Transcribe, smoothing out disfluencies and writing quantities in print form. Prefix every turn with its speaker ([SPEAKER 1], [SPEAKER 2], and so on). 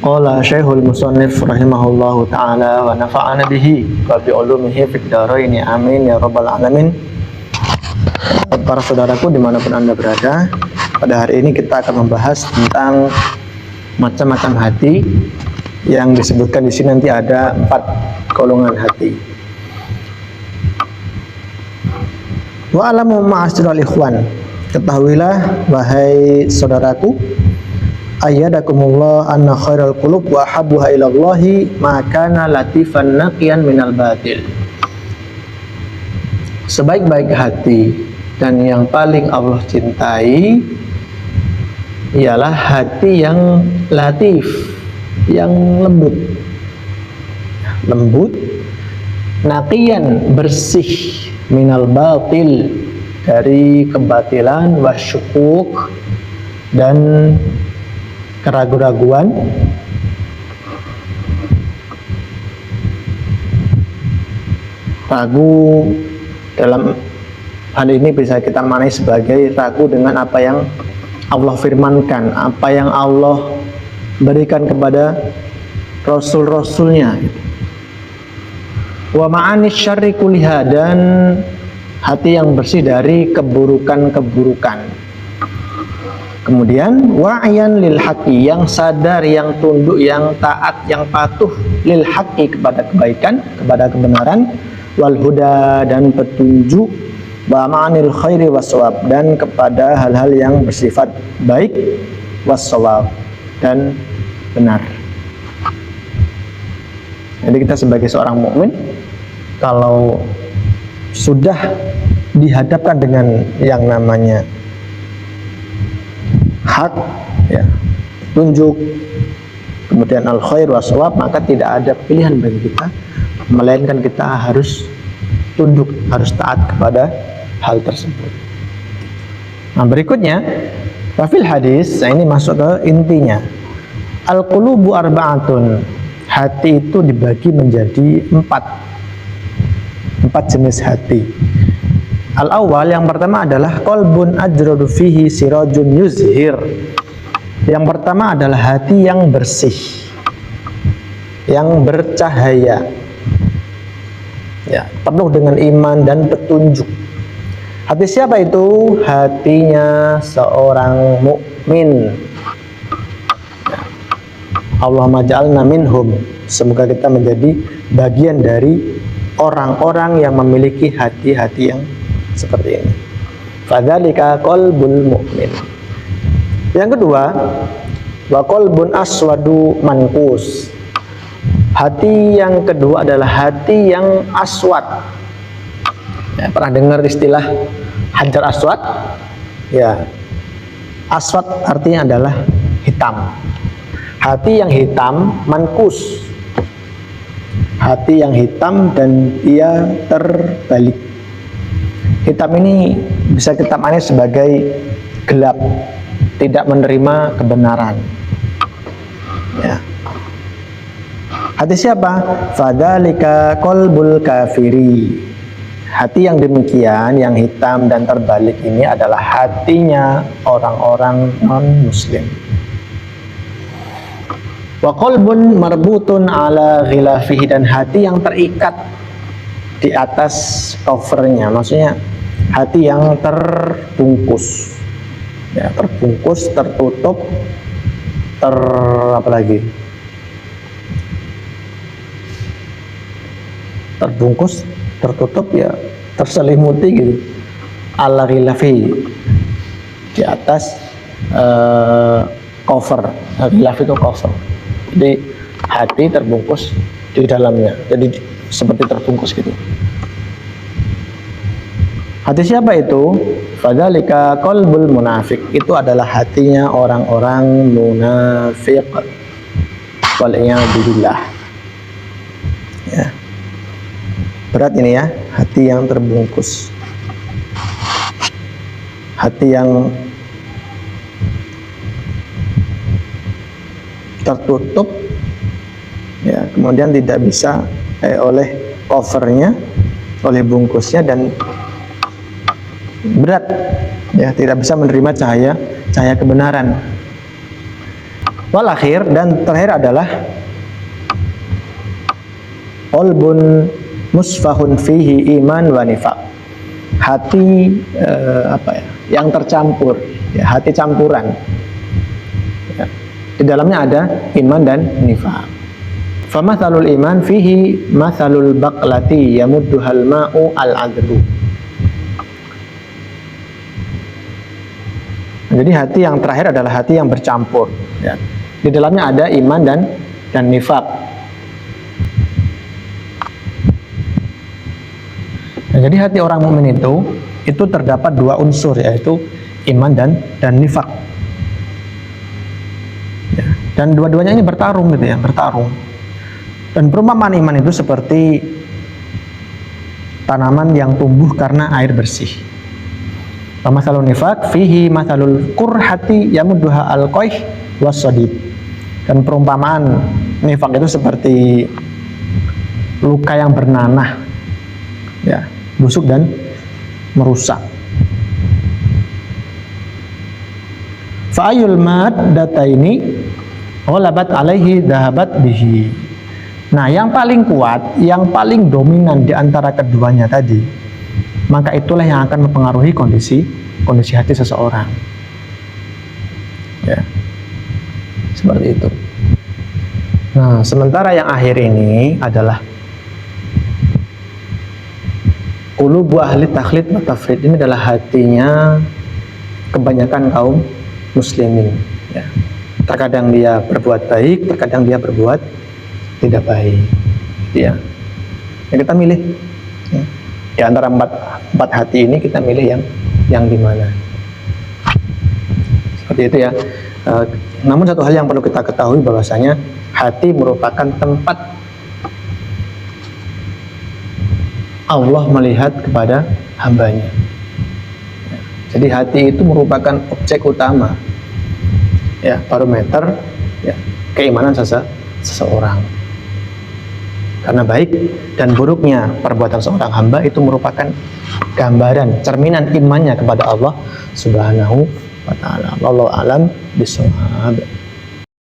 [SPEAKER 1] Qala Syekhul Musannif rahimahullahu ta'ala wa nafa'ana bihi wa bi ulumihi fid dharain amin ya rabbal alamin. Para saudaraku dimanapun Anda berada, pada hari ini kita akan membahas tentang macam-macam hati yang disebutkan di sini. Nanti ada 4 golongan hati. Wa alamu ma'asyiral ikhwan, ketahuilah wahai saudaraku, ayyadakumullah anna khairal qulub wa habbuha ilallahi ma kana latifan naqiyan minal batil. Sebaik-baik hati dan yang paling Allah cintai ialah hati yang latif, yang lembut, naqiyan, bersih, minal batil, dari kebatilan, wasyukuk, dan keraguan-raguan, ragu. Dalam hal ini bisa kita maknai sebagai ragu dengan apa yang Allah firmankan, apa yang Allah berikan kepada Rasul-Rasulnya. Wa ma'anis syarri kuliha, dan hati yang bersih dari keburukan-keburukan. Kemudian wa'yan lil haqqi, yang sadar, yang tunduk, yang taat, yang patuh, lil haqqi, kepada kebaikan, kepada kebenaran, wal huda, dan petunjuk, wa ma'anil khairi wassawab, dan kepada hal-hal yang bersifat baik, wassawab, dan benar. Jadi kita sebagai seorang mukmin, kalau sudah dihadapkan dengan yang namanya hak, ya, tunjuk, kemudian al khair wassawab, maka tidak ada pilihan bagi kita melainkan kita harus tunduk, harus taat kepada hal tersebut. Nah, berikutnya wafil hadis, nah ini masuk ke intinya. Al qulubu arba'atun, hati itu dibagi menjadi 4 jenis hati. Al awal, yang pertama adalah qalbun ajradu fihi sirajun yuzhir. Yang pertama adalah hati yang bersih, yang bercahaya, ya, penuh dengan iman dan petunjuk. Hati siapa itu? Hatinya seorang mukmin. Allahumma ja'alna minhum, semoga kita menjadi bagian dari orang-orang yang memiliki hati-hati yang seperti ini. Fadzalika qalbul mu'min. Yang kedua, wa qalbun aswadu mankus. Hati yang kedua adalah hati yang aswad. Ya, pernah dengar istilah hajar aswad? Ya, aswad artinya adalah hitam. Hati yang hitam, mankus, hati yang hitam dan dia terbalik. Hitam ini bisa kita maknai sebagai gelap, tidak menerima kebenaran, ya. Hati siapa? Fadzalika qalbul kafiri. Hati yang demikian, yang hitam dan terbalik ini adalah hatinya orang-orang non-muslim. Wa qalbun marbutun ala ghilafihi, dan hati yang terikat di atas covernya, maksudnya hati yang terbungkus, ya, terbungkus, tertutup, terbungkus, tertutup, ya, terselimuti gitu. Ala ghilafi, di atas cover. Ghilaf itu cover. Jadi hati terbungkus di dalamnya, jadi seperti terbungkus gitu. Hati siapa itu? Fadzalika qalbul munafik, itu adalah hatinya orang-orang munafik. Wal iyadu billah. Ya. Berat ini ya, hati yang terbungkus, hati yang tertutup, ya, kemudian tidak bisa oleh covernya, oleh bungkusnya, dan berat, ya, tidak bisa menerima cahaya kebenaran. Wal akhir, dan terakhir adalah qalbun musfahun fihi iman wa nifaq. Hati yang tercampur, ya, hati campuran. Ya. Di dalamnya ada iman dan nifaq. Famathalul iman fihi mathalul baqlati yamudduhal ma'u al-adlu. Jadi hati yang terakhir adalah hati yang bercampur, ya. Di dalamnya ada iman dan nifaq. Nah, jadi hati orang mukmin itu terdapat dua unsur, yaitu iman dan nifaq. Ya, dan dua-duanya ini bertarung gitu ya, bertarung. Dan perumpamaan iman itu seperti tanaman yang tumbuh karena air bersih. Masalul nifaq fihi masalul kurhati yamudduha al-qayh was-sadid. Dan perumpamaan nifaq itu seperti luka yang bernanah, ya, busuk dan merusak. Fa'ayul maddataini ghalabat alaihi dhahabat bihi. Nah, yang paling kuat, yang paling dominan di antara keduanya tadi, maka itulah yang akan mempengaruhi kondisi hati seseorang. Ya. Seperti itu. Nah, sementara yang akhir ini adalah qulubu ahli takhlid wa tafrid. Ini adalah hatinya kebanyakan kaum muslimin, ya. Terkadang dia berbuat baik, terkadang dia berbuat tidak baik, ya. Yang kita milih, ya. Di antara empat hati ini kita milih yang di mana. Seperti itu ya. Namun satu hal yang perlu kita ketahui bahwasanya hati merupakan tempat Allah melihat kepada hambanya. Jadi hati itu merupakan objek utama, ya, barometer, ya, keimanan seseorang. Karena baik dan buruknya perbuatan seorang hamba itu merupakan gambaran, cerminan imannya kepada Allah Subhanahu wa ta'ala. Wallahu a'lam bishawab.